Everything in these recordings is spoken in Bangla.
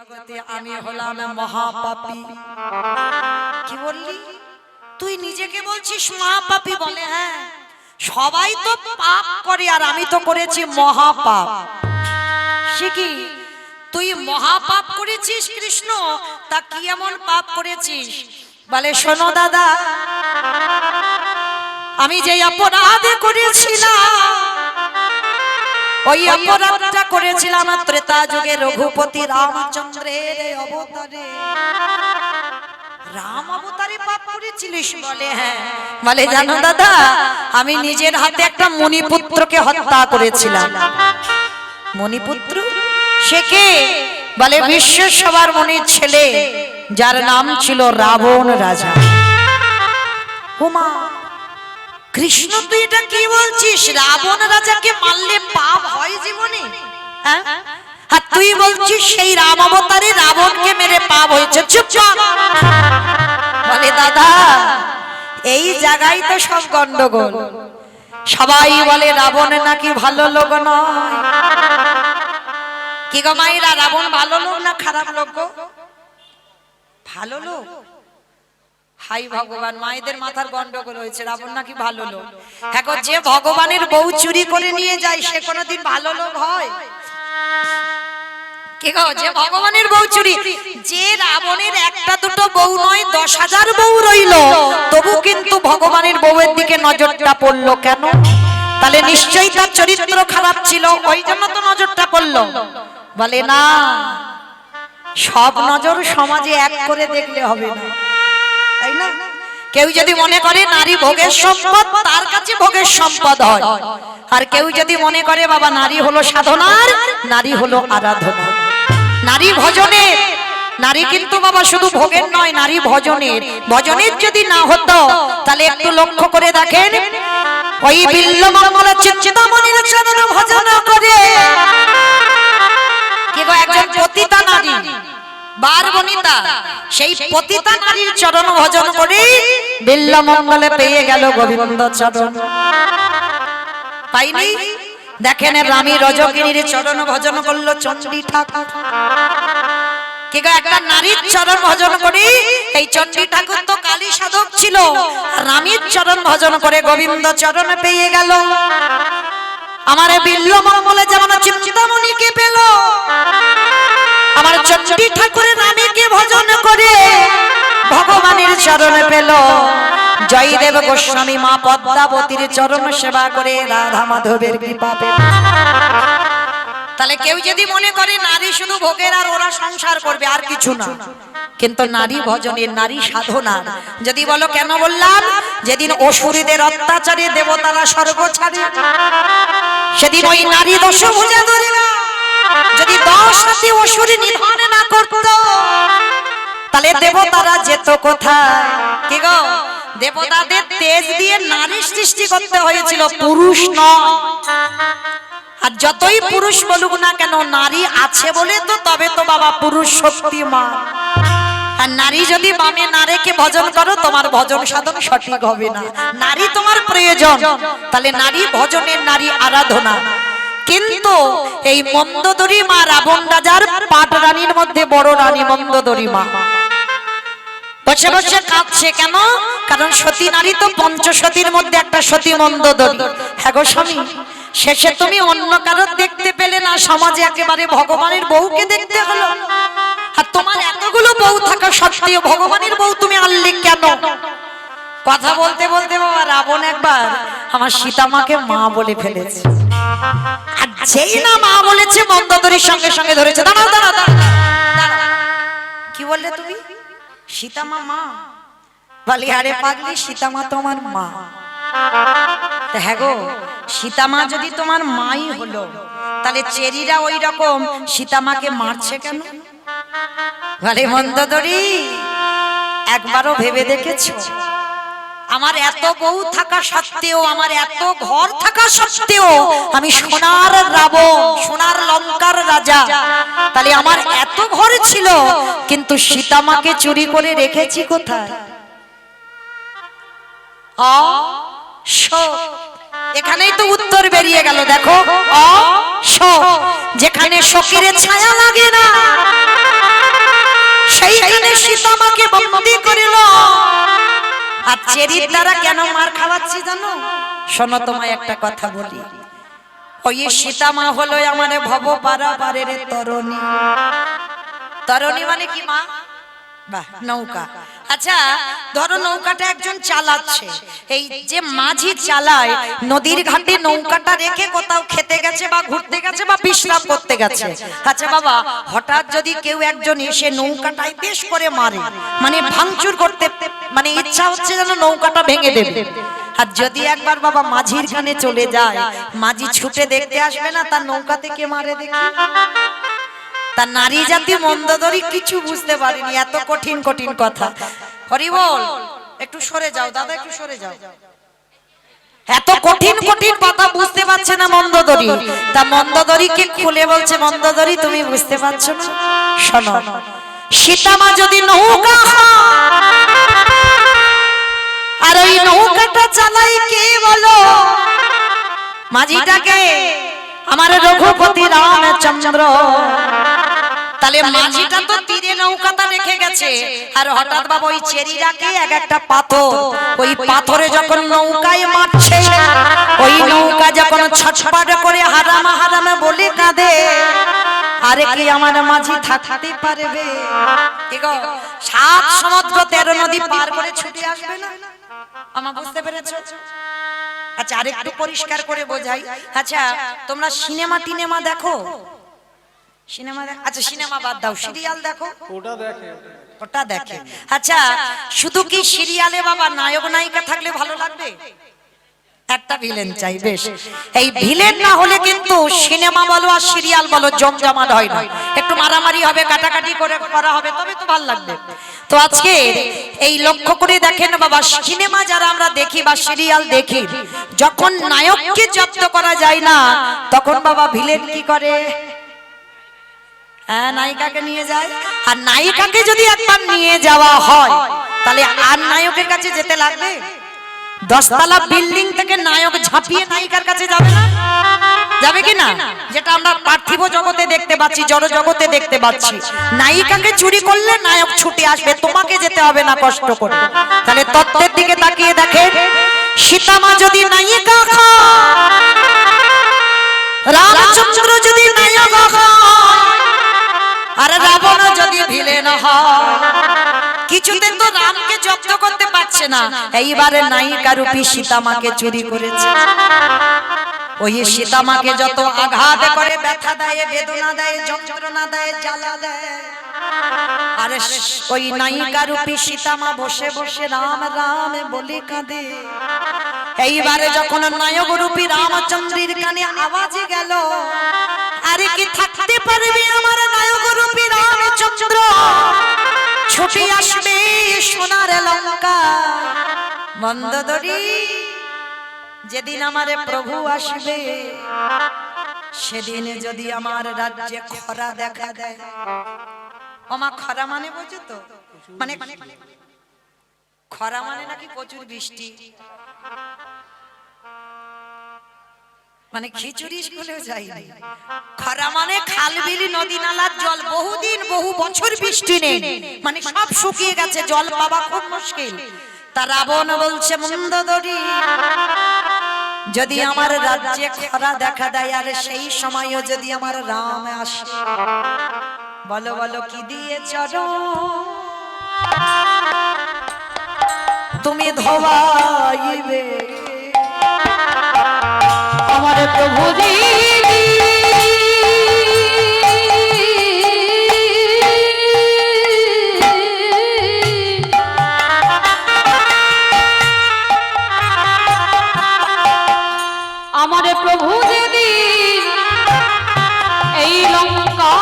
জগতে আমি হলাম মহাপাপী। কি বললি তুই? নিজেকে বলছিস মহাপাপী? বলে হ্যাঁ, সবাই তো পাপ করে আর আমি তো করেছি মহাপাপ। সে কি তুই মহাপাপ করেছিস কৃষ্ণ? তা কি এমন পাপ করেছিস? বলে শোনো দাদা, আমি যে অপরাধ করেছিলাম ওই অপরাধটা করেছিলাম ত্রেতা যুগে রঘুপতি রামচন্দ্রের অবতারে। রাম অবতারে পাপ করেছিলিস? বলে হ্যাঁ। বলে জানো দাদা, আমি নিজের হাতে একটা মণিপুত্রকে হত্যা করেছিলাম। মণিপুত্র সে কে? বলে বিশ্বের সবার মনির ছেলে, যার নাম ছিল রাবণ রাজা। ওমা কৃষ্ণ, তুই এটা কি বলছিস? রাবণ রাজাকে মারলে পাপ হয় জীবনে? হ্যাঁ, আর তুই বলছিস সেই রাম অবতারে রাবণকে মেরে পাপ হয়েছে। চুপ চুপ। বলে দাদা, এই জায়গায় তো সব গন্ডগোল। সবাই বলে রাবণ নাকি ভালো লোক নয়। কি গো মাইরা, রাবণ ভালো লোক না খারাপ লোক গো? ভালো লোক। হাই ভগবান, মায়েদের মাথার গন্ডগোল হয়েছে। রাবণ নাকি ভালো লোক? হ্যাঁ গো, যে ভগবানের বউ চুরি করে নিয়ে যায় সে কোনোদিন ভালো লোক হয়? কি গো, যে ভগবানের বউ চুরি, যে রাবণের একটা দুটো বউ নয় 10,000 বউ রইল, তবু কিন্তু ভগবানের বউয়ের দিকে নজরটা পড়লো কেন? তাহলে নিশ্চয়ই তার চরিত্র খারাপ ছিল, ওই জন্য তো নজরটা পড়লো। বলে না, সব নজর সমাজে এক করে দেখলে হবে না, তাই না? কেউ যদি মনে করে নারী ভোগের সম্পদ, তার কাছে ভোগের সম্পদ হয়। আর কেউ যদি মনে করে বাবা নারী হলো সাধনার, নারী হলো আরাধনা, নারী ভজনের। নারী কিন্তু বাবা শুধু ভোগের নয়, নারী ভজনের। ভজনের যদি না হতো তাহলে একটু লক্ষ্য করে দেখেন, ওই বিল্লমঙ্গল চিন্তামণির চরণ ভজন করে কি গো একজন পতিতা নারী বারবনিতা, সেই পতিতা নারীর চরণ ভজন করে বিল্লমঙ্গলে পেয়ে গেল গোবিন্দ চরণ। পাইনি? দেখেন রামী রজকিনীর চরণ ভজন করলো চণ্ডী ঠাকুর। কি গো একটা নারীর চরণ ভজন করে, এই চণ্ডী ঠাকুর তো কালী সাধক ছিল, রামীর চরণ ভজন করে গোবিন্দ চরণ পেয়ে গেল। আমার বিল্লমঙ্গলে যেমন চিন্তামণিকে পেল, আমার চণ্ডী ঠাকুরের রানীকে ভজন করে ভগবানের চরণে পেল। জয়দেব গোস্বামী মা পদ্মাবতীর চরণ সেবা করে রাধা মাধবের কৃপা পেল। তাহলে কেউ যদি মনে করে নারী শুধু ভোগের আর ওরা সংসার করবে আর কিছু না, কিন্তু নারী ভজনের, নারী সাধনা। যদি বলো কেন বললাম, যেদিন অসুরীদের অত্যাচারে দেবতারা স্বর্গ ছাড়ে, সেদিন ওই নারী দশভুজা ধরে যদি 10 রাতে অসুরী নিধন না করত, তাহলে দেবতারা যেত কোথায়? কি গো, দেবতাদের তেজ দিয়ে নারী সৃষ্টি করতে হয়েছিল, পুরুষ নয়। আর যতই পুরুষ বলুক না কেন, নারী আছে বলে তো তবে তো বাবা পুরুষ শক্তিমান। আর নারী যদি বামে নারীকে ভজন করো, তোমার ভজন সাধন সঠিক হবে না। নারী তোমার প্রয়োজন, তাহলে নারী ভজনের, নারী আরাধনা। কিন্তু এই মন্দোদরী মা, রাবণ রাজার 5 রানীর মধ্যে বড় রানী মন্দোদরী মা, বসে বসে কাঁদছে কেন? কারণ সতী নারী তো পঞ্চসতীর মধ্যে একটা সতী মন্দোদরী। হ্যাঁ গো স্বামী, শেষে তুমি অন্য কারো দেখতে পেলে না, সমাজে একেবারে ভগবানের বউকে দেখতে হলো। আর তোমার এতগুলো বউ থাকা সত্ত্বেও ভগবানের বউ তুমি আনলে কেন? কথা বলতে বলতে বাবা রাবণ একবার আমার সীতামাকে মা বলে ফেলেছে। আর যেই না মা বলেছে, মন্দোদরীর সঙ্গে সঙ্গে ধরেছে, দাঁড়াও দাঁড়াও দাঁড়াও। কি বললে তুমি? সীতামা মা? বলি আরে পাগলি, সীতামা তোমার মা। হ্যাঁ গো, সীতামা যদি তোমার মাই হলো, তাহলে চেরিরা ওই রকম সীতামাকে মারছে কেন? বলে মন্দোদরী, একবারও ভেবে দেখেছো আমার এত বউ থাকা সত্ত্বেও, আমার এত ঘর থাকা সত্ত্বেও আমি সোনার রাবণ, সোনার লঙ্কার রাজা, তাহলে আমার এত ঘর ছিল, কিন্তু সীতামাকে চুরি করে রেখেছি কোথায়? এখানেই তো উত্তর বেরিয়ে গেল। দেখো, যেখানে শোকের ছায়া লাগে না সেইখানে সীতা মাকে বন্দী করিল। আর চেরির দ্বারা কেন মার খাওয়াচ্ছি জানো? শোনো তোমায় একটা কথা বলি। ওই সীতা মা হলো আমার ভব পারাবারের তরণী। তরণী মানে কি মা? বাহ, নৌকা। আচ্ছা ধরো নৌকাটা একজন চালাচ্ছে, এই যে মাঝি চালায় নদীর ঘাটে নৌকাটা রেখে কোথাও খেতে গেছে বা ঘুরতে গেছে বা বিশ্রাম করতে গেছে। আচ্ছা বাবা, হঠাৎ যদি কেউ একজন এসে নৌকাটায় বেশ করে মারে, মানে ভাঙচুর করতে, মানে ইচ্ছা হচ্ছে যেন নৌকাটা ভেঙে দেবে। আর যদি একবার বাবা মাঝির কানে চলে যায়, মাঝি ছুটে দেখতে আসবে না তার নৌকা থেকে মারে দেখি? তার নারী জাতি মন্দোদরি কিছু বুঝতে পারেনি, এত কঠিন কঠিন কথা। হরি বল, একটু সরে যাও দাদা, একটু সরে যাও। এত কঠিন কঠিন কথা বুঝতে পারছে না মন্দোদরি। তা মন্দোদরিকে খুলে বলছে, মন্দোদরি তুমি বুঝতে পারছো না? শোনো, সীতা মা যদি নৌকা আর ওই নৌকাটা চালাই কে বলো? মাঝিটাকে আমার রঘুপতি রামচন্দ্র। তাহলে মাঝিটা তো তীরে নৌকাটা রেখে গেছে, আর হঠাৎ বাবা ওই চেরিটাকে এক একটা পাথর, ওই পাথরে যখন নৌকায় মারছে, ওই নৌকা যখন ছটফট করে হারামা হারামা বলে কাঁদে, আরে কি আমার মাঝি থাকতে পারবে? সাত সমুদ্র 13 নদী পার করে ছুটে আসবে না? আমার বুঝতে পেরেছো? আচ্ছা আরেকটু পরিষ্কার করে বোঝাই। আচ্ছা তোমরা সিনেমা টিনেমা দেখো? সিনেমা দেখো? আচ্ছা সিনেমা বাদ দাও, সিরিয়াল দেখো? ওটা দেখে। আচ্ছা শুধু কি সিরিয়ালে বাবা নায়ক নায়িকা থাকলে ভালো লাগবে? একটা ভিলেন চাই। বেশ, এই ভিলেন না হলে কিন্তু সিনেমা বলো আর সিরিয়াল বলো জমজমাট হয় না। একটু মারামারি হবে, কাটাকাটি করে করা হবে, তবে তো ভালো লাগবে। তো আজকে এই লক্ষ্য করে দেখেন বাবা, সিনেমা যারা আমরা দেখি বা সিরিয়াল দেখি, যখন নায়ককে জব্দ করা যায় না, তখন বাবা ভিলেন কি করে? হ্যাঁ, নায়িকাকে নিয়ে যায়। আর নায়িকাকে যদি একবার নিয়ে যাওয়া হয়, তাহলে আর নায়কের কাছে যেতে লাগবে? 10 তলা বিল্ডিং থেকে নায়ক ঝাঁপিয়ে নায়িকার কাছে যাবে না? যাবে কি না? যেটা আমরা পার্থিব জগতে দেখতে পাচ্ছি, জড় জগতে দেখতে পাচ্ছি। নায়িকাকে চুরি করলে নায়ক ছুটে আসবে, তোমাকে যেতে হবে না কষ্ট করে। তাহলে তত্ত্বের দিকে তাকিয়ে দেখেন, সীতা মা যদি নায়িকা হয়, রামচন্দ্র যদি নায়ক হয়, আর রাবণ যদি ভিলেন হয়, কিছুতে তো রামকে জব্দ করতে পারছে না। এইবারে নায়িকা রূপী সীতা মাকে চুরি করেছে। ওই সীতা মাকে যত আঘাত করে, ব্যথা দেয়, বেদনা দেয়, যন্ত্রণা দেয়, জ্বালা দেয়, আরে ওই নায়িকা রূপী সীতা মা বসে বসে রাম রাম বলে কাঁদে। এইবারে যখন নায়ক রূপী রামচন্দ্রের কানে আওয়াজ গেল, আরে কি থাকতে পারবে আমার নায়ক রূপী রামচন্দ্র? ছুটে আসবে সোনার লঙ্কা। মন্দোদরি, যেদিন আমার প্রভু আসবে, সেদিন যদি আমার রাজ্যে খরা দেখা দেয়। ওমা, খরা মানে বোঝো তো? মানে খরা মানে নাকি প্রচুর বৃষ্টি, মানে খিচুড়ি স্কুলেও যায়নি। খরা মানে খাল বিল নদী নালার জল বহুদিন বহু বছর বৃষ্টি নেই, মানে সব শুকিয়ে গেছে, জল পাওয়া খুব মুশকিল। তা রাবণ বলছে, মন্দোদরি, যদি আমার রাজ্যে খরা দেখা দেয়, আর সেই সময়ও যদি আমার রাম আসে, বলো বলো কি দিয়ে চরণ তুমি ধোয়াইবে আমার প্রভু জি? আমার প্রভু যেদিন এই লঙ্কা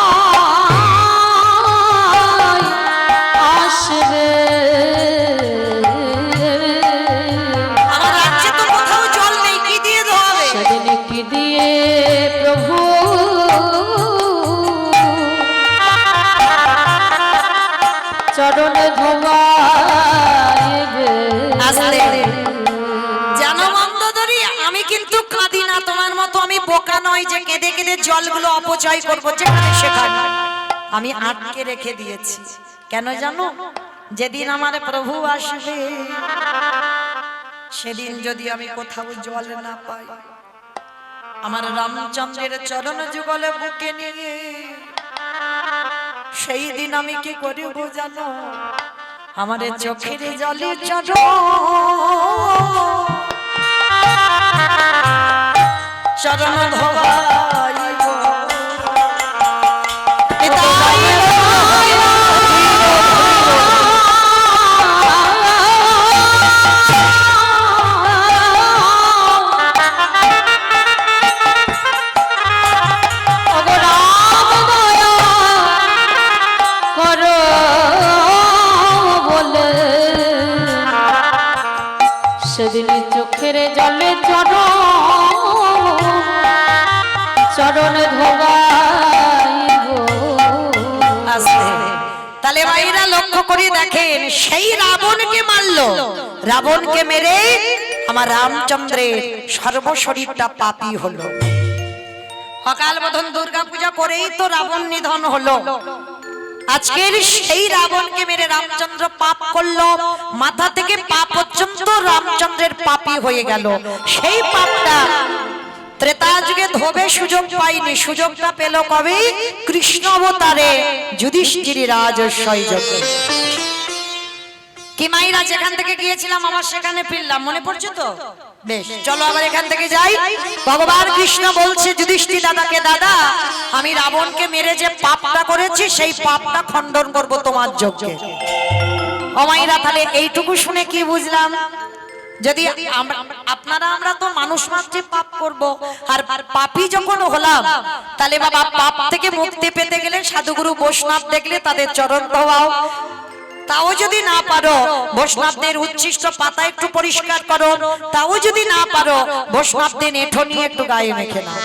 আসবে, আমার রাজ্যে তো কোথাও জল নেই, কি দিয়ে ধোয়াবে? সেদিন কি দিয়ে প্রভু চরণে ধোয়াইবে। জানো মন্দোদরি, আমি কিন্তু কাঁদি না, তোমার মতো আমি বোকা নয় যে কেঁদে কেঁদে জলগুলো অপচয় করবো যেখানে সেখানে। আমি আটকে রেখে দিয়েছি। কেন জানো? যেদিন আমার প্রভু আসবে সেদিন যদি আমি কোথাও জল না পাই, আমার রামচন্দ্রের চরণ যুগলে বুকে নিয়ে সেই দিন আমি কি করিব জানো? আমার চোখের জলে চরণ ধোয়াইব। সেদিন চোখের জলে চরণ ধোবাইব। তাহলে ভাইরা লক্ষ্য করে দেখেন, সেই রাবণকে মারলো, রাবণকে মেরে আমার রামচন্দ্রের সর্বশরীরটা পাপী হলো। সকাল বোধন দুর্গা পূজা করেই তো রাবণ নিধন হলো। আজকের সেই রাবণকে মেরে রামচন্দ্র পাপ করলো, মাথা থেকে পা পর্যন্ত রামচন্দ্রের পাপী হয়ে গেল। সেই পাপটা ত্রেতা যুগে ধোবে সুযোগ পাইনি, সুযোগটা পেল কবে? কৃষ্ণ অবতারে যুধিষ্ঠির রাজস্বই যোগে। কি মাইরা যেখান থেকে গিয়েছিলাম আবার সেখানে ফিরলাম, মনে পড়ছে তো? বেশ, চলো আবার এখান থেকে যাই। ভগবান কৃষ্ণ বলছে যুধিষ্ঠির দাদাকে, দাদা আমি রাবণকে মেরে যে পাপটা করেছি সেই পাপটা খণ্ডন করব তোমার যজ্ঞে। ও মাইরা, তাহলে এইটুকু শুনে কি বুঝলাম? যদি আপনারা আমরা তো মানুষ মাত্রে পাপ করব, আর পাপী যখন হলাম তাহলে বাবা পাপ থেকে মুক্তি পেতে গেলে সাধুগুরু বৈষ্ণব দেখলে তাদের চরণ ধোয়াও। তাও যদি না পারো বৈষ্ণবদের উচ্ছিষ্ট পাতা একটু পরিষ্কার করো, তাও যদি না পারো বৈষ্ণবদের এঁঠো নিয়ে একটু গায়ে মেখে নাও,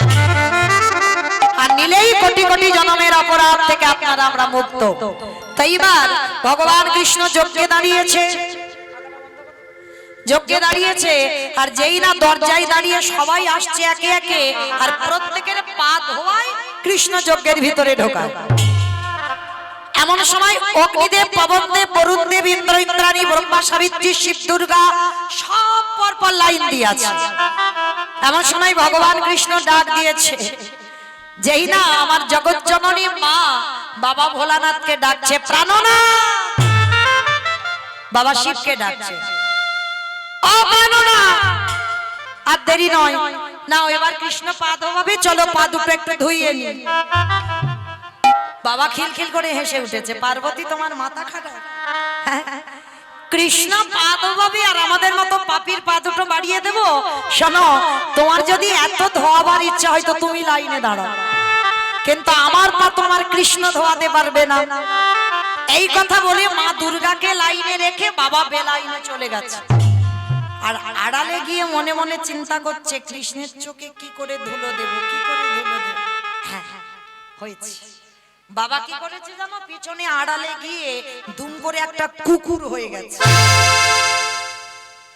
আর নিলেই কোটি কোটি জন্মের অপরাধ থেকে আপনারা আমরা মুক্ত। তাই এবার ভগবান কৃষ্ণ যজ্ঞে দাঁড়িয়েছে, যজ্ঞে দাঁড়িয়েছে, আর যেই না দরজায় দাঁড়িয়ে সবাই আসছে একে একে, আর প্রত্যেকের পা ধোয়ায় কৃষ্ণ যজ্ঞের ভিতরে ঢোকায়। এমন সময় অগ্নিদেব, পবনদেব, বরুণদেব, ইন্দ্র, ইন্দ্রাণী, ব্রহ্মা, সাবিত্রী, শিব, দুর্গা সব পরপর লাইন দিয়ে আছে। এমন সময় ভগবান কৃষ্ণ ডাক দিয়েছে, যেই না আমার জগৎ জননী মা বাবা ভোলানাথকে ডাকছে, প্রাণনাথ বাবা শিবকে ডাকছে, ও প্রাণনাথ আর দেরি নয়, নাও এবার কৃষ্ণ পা ধোয়াবে, চলো পা দুটো একটু ধুইয়ে নি। বাবা খিলখিল করে হেসে উঠেছে, পার্বতী তোমার মাথা খারাপ? কৃষ্ণ পা ধোয়াবে আর আমাদের মতো পাপীর পা দুটো বাড়িয়ে দেব? শোনো, তোমার যদি এত ধোয়াবার ইচ্ছা হয় তো তুমি লাইনে দাঁড়াও, কিন্তু আমার পা তোমার কৃষ্ণ ধোয়াতে পারবে না। এই কথা বলে মা দুর্গাকে লাইনে রেখে বাবা বেলাইনে চলে গেছে, আর আড়ালে গিয়ে মনে মনে চিন্তা করছে কৃষ্ণের চোখে কি করে ধুলো দেব, কি করে ধুলো দেব। হ্যাঁ হয়েছে, বাবা কি করেছে জানো? পিছনে আড়ালে গিয়ে দুম করে একটা কুকুর হয়ে গেছে।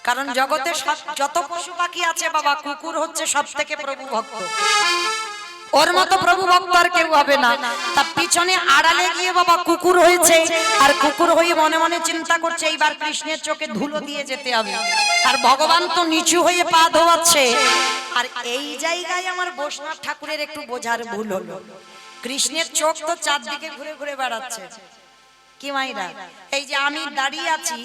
কারণ জগতে যত পশু পাখি আছে বাবা, কুকুর হচ্ছে সব থেকে প্রভু ভক্ত, ওর মতো প্রভু ভক্ত আর কেউ হবে না। তার পিছনে আড়ালে গিয়ে বাবা কুকুর হয়েছে, আর কুকুর হয়ে মনে মনে চিন্তা করছে এইবার কৃষ্ণের চোখে ধুলো দিয়ে যেতে হবে, আর ভগবান তো নিচু হয়ে পা ধোয়াচ্ছে। আর এই জায়গায় আমার বৈষ্ণব ঠাকুরের একটু বোঝার ভুল হলো, কৃষ্ণের চোখ তো চারদিকে ঘুরে ঘুরে বেড়াচ্ছে। কি মাইরা, এই যে আমি দাঁড়িয়ে আছি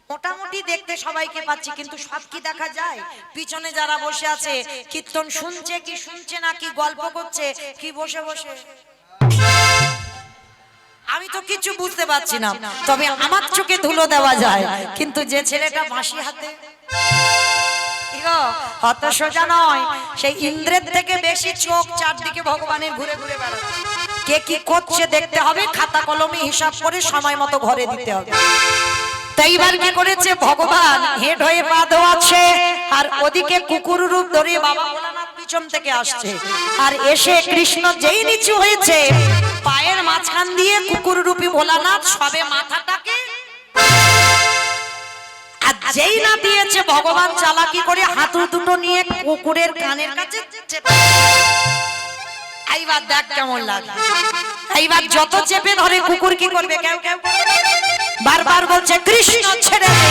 মোটামুটি দেখতে সবাইকে পাচ্ছি, কিন্তু সব কি দেখা যায়? পিছনে যারা বসে আছে কীর্তন শুনছে কি শুনছে না, কি গল্প করছে কি বসে বসে, আমি তো কিছু বুঝতে পারছি না। তবে আমার চোখে ধুলো দেওয়া যায়, কিন্তু যে ছেলেটা বাঁশি হাতে, অত সোজা নয়, সেই ইন্দ্রের থেকে বেশি চোখ চারদিকে ভগবানের ঘুরে ঘুরে বেড়াচ্ছে। কে কি করছে দেখতে হবে, খাতা কলমে হিসাব করে সময় মতো ঘরে দিতে হবে। তাই এবার কি করেছে ভগবান? হেড হয়ে পা ধোয়াচ্ছে, আর ওদিকে কুকুর রূপ ধরে বাবা ভোলানাথ পিছন থেকে আসছে, আর এসে কৃষ্ণ যেই নিচু হয়েছে পায়ের মাঝখান দিয়ে কুকুর রূপী ভোলানাথ সবে মাথাটাকে, আর যেই না দিয়েছে ভগবান চালাকি করে হাতুড় দুটো নিয়ে কুকুরের কানের কাছে চেপে। এইবার দেখ কেমন লাগে। এইবার যত চেপে ধরে কুকুর কি করবে, কেউ কেউ বারবার বলছে কৃষ্ণ ছেড়ে দে,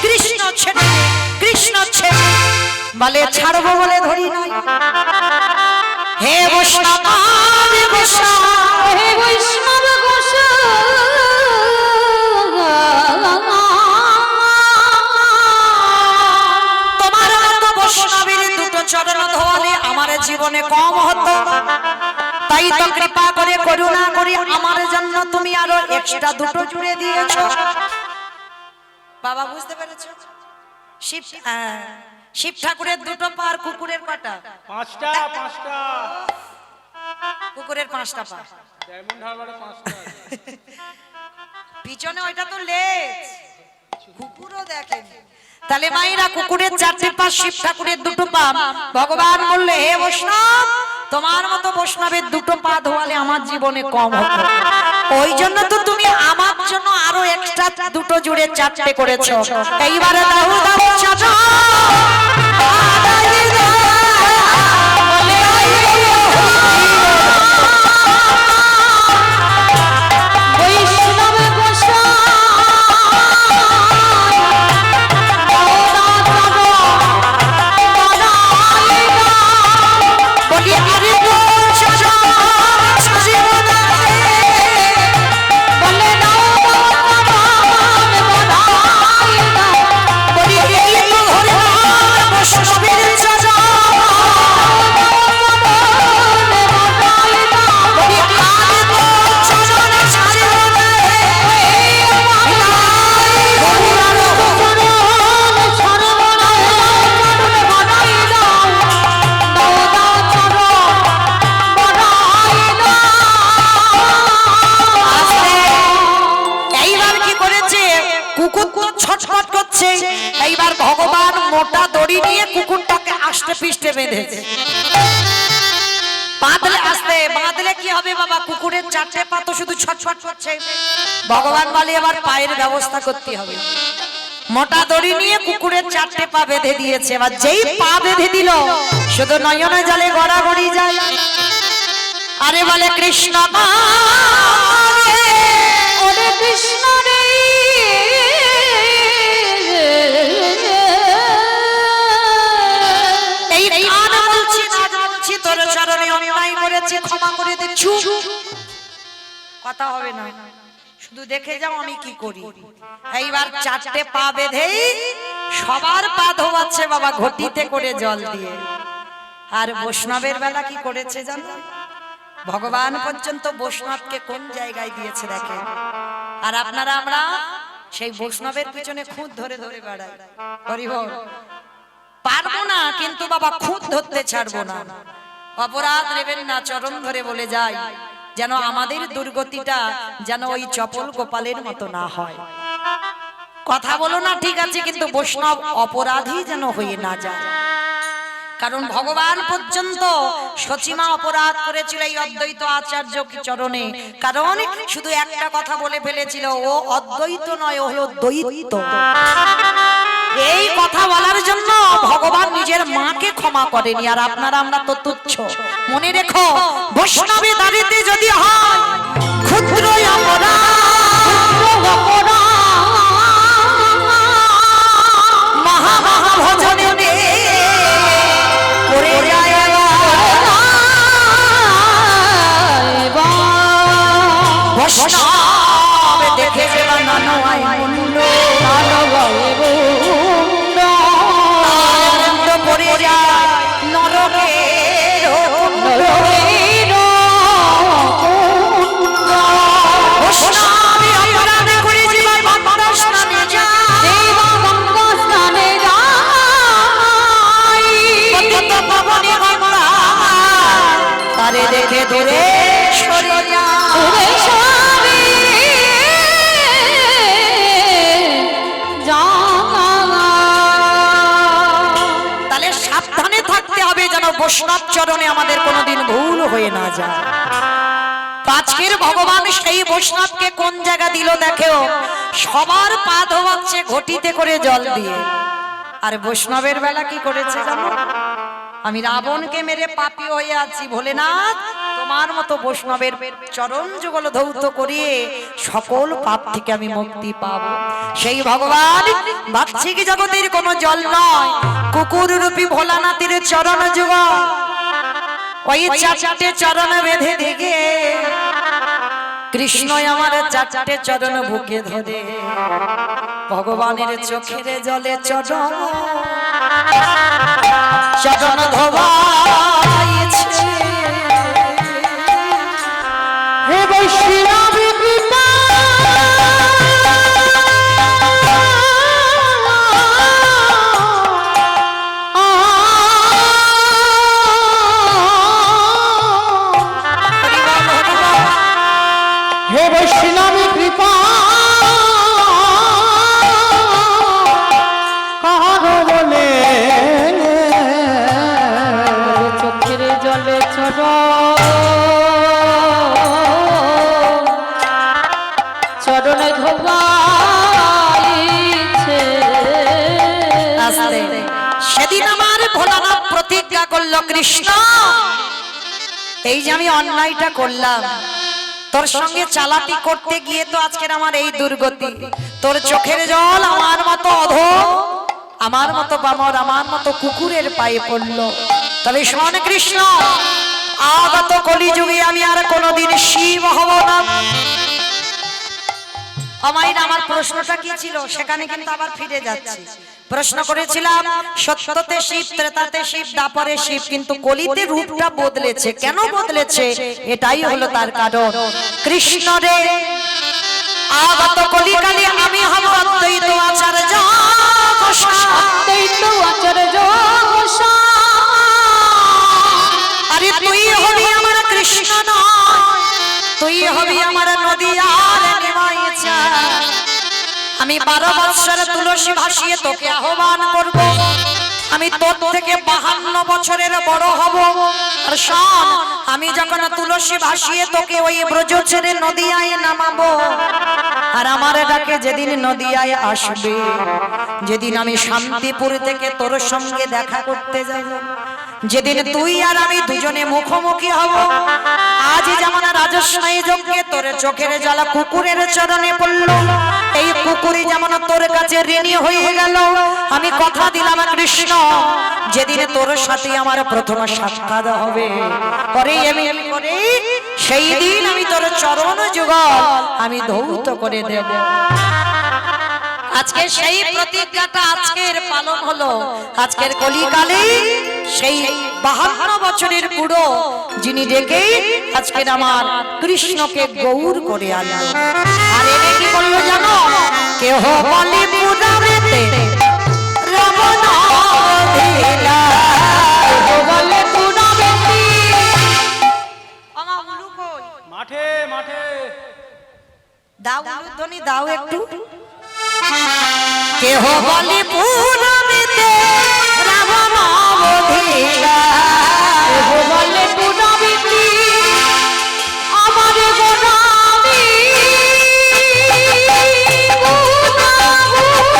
কৃষ্ণ ছেড়ে দে, কৃষ্ণ ছেড়ে দে। বলে ছাড়বো বলে ধরি নাই। হে বৈষ্ণব হে বৈষ্ণব, হে বৈষ্ণব তোমার মতো বৈষ্ণবের দুটো চরণ ধোয়ালে আমার জীবনে কম হতো, তাই তো কৃপা করে করুণা করে আমার জন্য তুমি আরো এক্সট্রা দুটো জুড়ে দিয়েছো। বাবা বুঝতে পেরেছো? শিব শিব ঠাকুরের দুটো পা আর কুকুরের কটা? পাঁচটা পাঁচটা কুকুরের 5টা পা, ডায়মন্ড হারবারে পাঁচটা পিছনে ওইটা তো লেজ, কুকুরও দেখেন। তাহলে মায়েরা কুকুরের 4টে পা, শিব ঠাকুরের 2টো পা। ভগবান বললে হে বৈষ্ণব, তোমার মতো বৈষ্ণবের 2টো পা ধোয়ালে আমার জীবনে কম হতো, ওই জন্য তো তুমি আমার জন্য আরো এক্সট্রা 2টো জুড়ে 4টে করেছো। এইবারে দাও দাও চাচা এইবার ভগবান মোটা দড়ি নিয়ে কুকুরটাকে আষ্টে পিষ্টে বেঁধেছে। বাঁধলে আস্তে বাঁধলে কি হবে বাবা, কুকুরের 4টে পা তো শুধু ছটফট করছে। ভগবান বলে এবার পায়ের ব্যবস্থা করতে হবে। মোটা দড়ি নিয়ে কুকুরের 4টে পা বেঁধে দিয়েছে। এবার যেই পা বেঁধে দিল শুধু নয়নে জলে গড়াগড়ি যায়। আরে বলে কৃষ্ণ ওরে কৃষ্ণ রে, তোর চরণে অন্যায় করেছি, ক্ষমা করে দে। কথা হবে না, শুধু দেখে যাও আমি কি করি। এইবার 4টে পা বেঁধেই সবার পা ধোয়াচ্ছে বাবা ঘটিতে করে জল দিয়ে। আর বৈষ্ণবের বেলা কি করেছে জানো? ভগবান পর্যন্ত বৈষ্ণবকে কোন জায়গায় দিয়েছে দেখেন। আর আপনারা আমরা সেই বৈষ্ণবের পিছনে খুঁত ধরে ধরে বেড়াই। হরি বল। পারবো না কিন্তু বাবা খুঁত ধরতে ছাড়বো না। অপরাধ নেবেন না, চরণ ধরে বলে যাই যেন আমাদের দুর্গতিটা যেন ওই চপল গোপালের মতো না হয়। কথা বলো না ঠিক আছে, কিন্তু বৈষ্ণব অপরাধী যেন হয়ে না যায়। কারণ ভগবান পর্যন্ত সচিমা অপরাধ করেছিল এই অদ্বৈত আচার্য চরণে। কারণ শুধু একটা কথা বলে ফেলেছিল, ও অদ্বৈত নয়, ও হলো দ্বৈত। এই কথা বলার জন্য ভগবান নিজের মাকে ক্ষমা করেনি। আর আপনারা আমরা তো তুচ্ছ। মনে রেখো, বৈষ্ণবে দাঁড়িতে যদি হয় ক্ষুদ্র মহা মহা ভজনে করে যায় বৈষ্ণব দেখে যাবা নানো আয় মুন্ড পড়ে যায় নরকের বৈষ্ণবে অপরাধ করে জীবন গঙ্গা স্নানে যায়, কত পাবনে গঙ্গা তারে দেখে দূরে সরে যায়। তাহলে সাবধানে থাকতে হবে যেন বৈষ্ণব চরণে আমাদের কোনোদিন ভুল হয়ে না যায়। আজকের ভগবান সেই বৈষ্ণবকে কোন জায়গা দিল দেখেও, সবার পা ধোয়াচ্ছে ঘটিতে করে জল দিয়ে। আর বৈষ্ণবের বেলা কি করেছে জানো? আমি রাবণকে মেরে পাপী হয়ে আছি, ভোলেনাথ আমার মতো বৈষ্ণবের চরণ যুগল ধৌত করিয়ে সকল পাপ থেকে আমি মুক্তি পাবো। সেই ভগবান বাহ্যিক জগতের কোনো জল নয়, কুকুর রূপী ভোলানাথের চরণ যুগল। ওই চারটে চরণ বেঁধে দিকে কৃষ্ণ আমার চারটে চরণ বুকে ধরে ভগবানের চোখের জলে চরণ চরণ ধোবাইছে। হে বৈষ্ণব কৃপা হে বৈষ্ণব কৃপা কাহো বলে চোখের জলে চরণ ধোবাইছে। আস্তে সেদিন আমার ভোলানাথ প্রতিজ্ঞা করলো, কৃষ্ণ এই যে আমি অন্যায়টা করলাম, তোর সঙ্গে চালাকি করতে গিয়ে তো আজকের আমার এই দুর্গতি। তোর চোখের জল আমার মতো অধম, আমার মতো বামর, আমার মতো কুকুরের পায়ে পড়লো। তবে শোন কৃষ্ণ, আগত কলিযুগে আমি আর কোনোদিন শিব হব না। আমার প্রশ্নটা কি ছিল সেখানে কিন্তু আবার ফিরে যাচ্ছি। প্রশ্ন করেছিলাম সত্যতে শিব, ত্রেতাতে শিব, দ্বাপরে শিব, কিন্তু কলিতে রূপটা বদলেছে। কেন বদলেছে? এটাই হলো তার কারণ। কৃষ্ণ রে আগত কলিকালে আমি হব অদ্বৈত আচার্য, অদ্বৈত আচার্য আরে তুই হবি আমার কৃষ্ণ নয়, তুই হবি আমার নদীয়ার নিমাইছা। আমি 12 বৎসর তুলসী ভাসিয়ে তোকে আহ্বান করব। আমি তোর থেকে 52 বছরের বড় হব। আর শোন, আমি যখন তুলসী ভাসিয়ে তোকে ওই ব্রজ ছেড়ে নদীয়ায় নামাবো, আর আমার ডাকে যেদিন নদীয়ায় আসবে, যেদিন আমি শান্তিপুর থেকে তোর সঙ্গে দেখা করতে যাব, যেদিন তুই আর আমি দুজনে মুখোমুখি হব, আজ যেমন রাজস্বাই যজ্ঞে তোর চোখের জ্বালা কুকুরের চরণে পড়ল, এই কুকুরই যেমন তোর কাছে ঋণী হয়ে গেল। আমি কথা দিলাম কৃষ্ণ, যেদিন তোর সাথে আমার প্রথম সাক্ষাৎ হবে, পরে আমি সেই দিন আমি তোর চরণ যুগল আমি ধৌত করে দেব। আজকে সেই প্রতিজ্ঞাটা আজকের পালন হলো। আজকের কলিকালে সেই 52 বছরের বুড়ো যিনি ডেকে আজকের আমার কৃষ্ণকে গৌর করে আনলো। আর এনে কি বললো জানো? কেহ বলে পুরাণেতে রাবণ অধিলা, কেহ বলে পুরাণেতে মাঠে মাঠে দাও উলুধ্বনি দাও একটু। কেহ বলে পুরাণেতে রাবণ অধিলা, কেহ বলে পুনবিতি আমার গোনামি গোনামি গোনা গোনা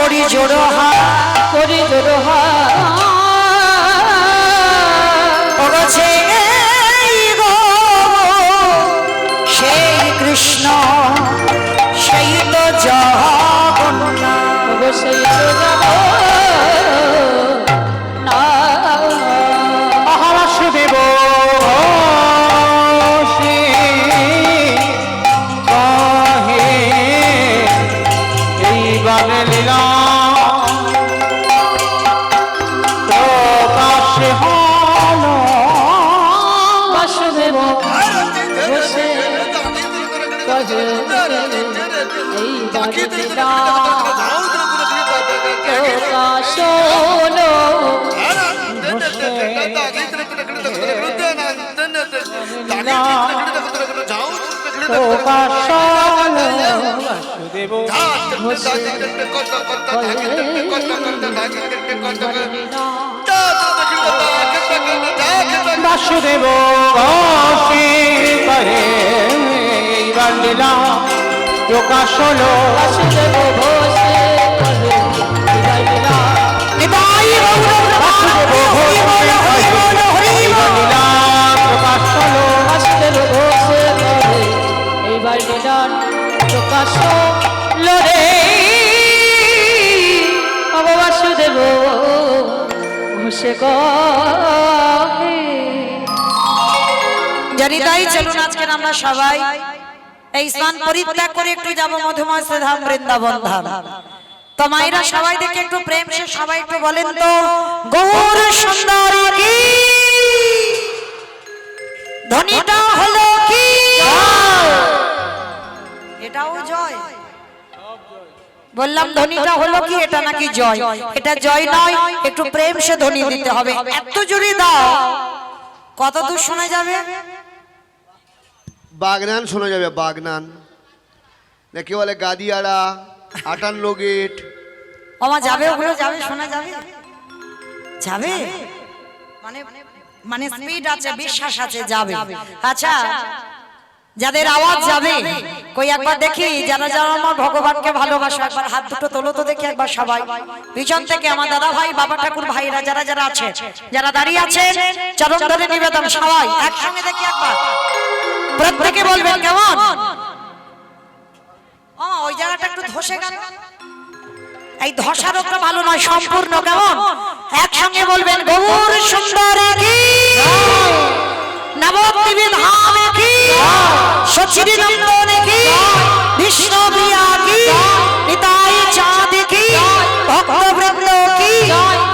করি জোড়ো হাত করি জোড় হাত ওগছে গো সেই কৃষ্ণ সেই তো জগন্নাথ অবশ্যই তো যাব না বাসুদেব শ্রী কহে এইবার লীলা প্রকাশ হল বাসুদেব বসে কহে এই বাড়িটা প্রকাশ হলো প্রকাশ হল বাসুদেব বাসুদেব শ্রী করে এইবার লীলা প্রকাশ হলো বাসুদেব বসে কহে এই বাড়িটা নিতাই গৌর বাসুদেব হরি বল হরি বল হরি বল লীলা প্রকাশ হলো বাসুদেব বসে কহে এই বাড়িটা প্রকাশ হলো রে বাবা বাসুদেব বসে কহে জানি তাই চলুন আজকে আমরা সবাই এই স্থান পরিত্যাগ করে একটু যাব মধুময় ধাম বৃন্দাবন ধাম তো মায়েরা সবাই দেখে একটু প্রেম সে সবাই একটু বলেন তো গৌর সুন্দরী কি ধ্বনিটা হলো কি এটাও জয় বললাম ধ্বনিটা হলো কি এটা নাকি জয় এটা জয় নয় একটু প্রেম সে ধ্বনি দিতে হবে এত জোরে দাও কত দূর শোনা যাবে বাগনান শোনা যাবে বাগনান নাকি বলে গাদিয়াড়া 58 গেট ওমা যাবে ওগুলো যাবে শোনা যাবে যাবে মানে মানে স্পিড আছে বিশ্বাস আছে যাবে আচ্ছা যাদের আওয়াজ যাবে কই একবার দেখি যারা যারা আমার ভগবানকে ভালোবাসে একবার হাত দুটো তোলো তো দেখি একবার সবাই পিছন থেকে আমার দাদা ভাই বাবা ঠাকুর ভাইরা যারা যারা আছে যারা দাঁড়িয়ে আছেন চরণ ধরে নিবেদন সবাই একসঙ্গে দেখি একবার প্রত্যেকে বলবেন কেমন ওই জায়গাটা একটু ধসে গেল এই ধসা রোগটা ভালো নয় সম্পূর্ণ কেমন একসঙ্গে বলবেন গৌর সুন্দরী কি নবদ্বীপে ধামে কি সচিরি নন্দনে কি বিষ্ণু প্রিয়া কি নিতাই চাঁদ কি ভক্তবৃন্দ কি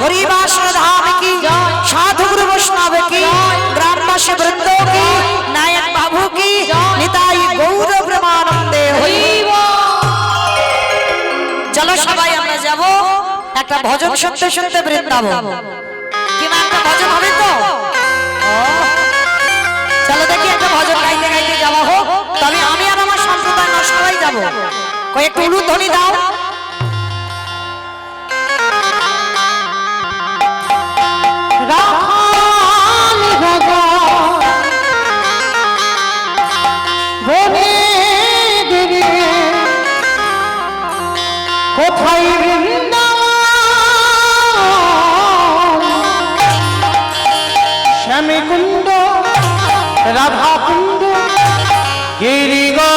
হরিবাস ধাম কি সাধু গুরু বৈষ্ণব কি গ্রামবাসী বৃন্দ কি নায়ক বাবু কি নিতাই গৌর ব্রহ্মানন্দে হইব চলো সবাই আমরা যাব একটা ভজন শুনতে শুনতে বৃন্দাবন কিংবা একটা ভজন হবে তো চলো দেখি একটা ভজন গাইতে গাইতে যাওয়া হোক তবে আমি আর আমার সম্প্রদায় না সবাই যাবো কয়েকটা উলুধ্বনি দাও কোথায় শ্যামী কুণ্ড রাধা কুণ্ড গিরিগো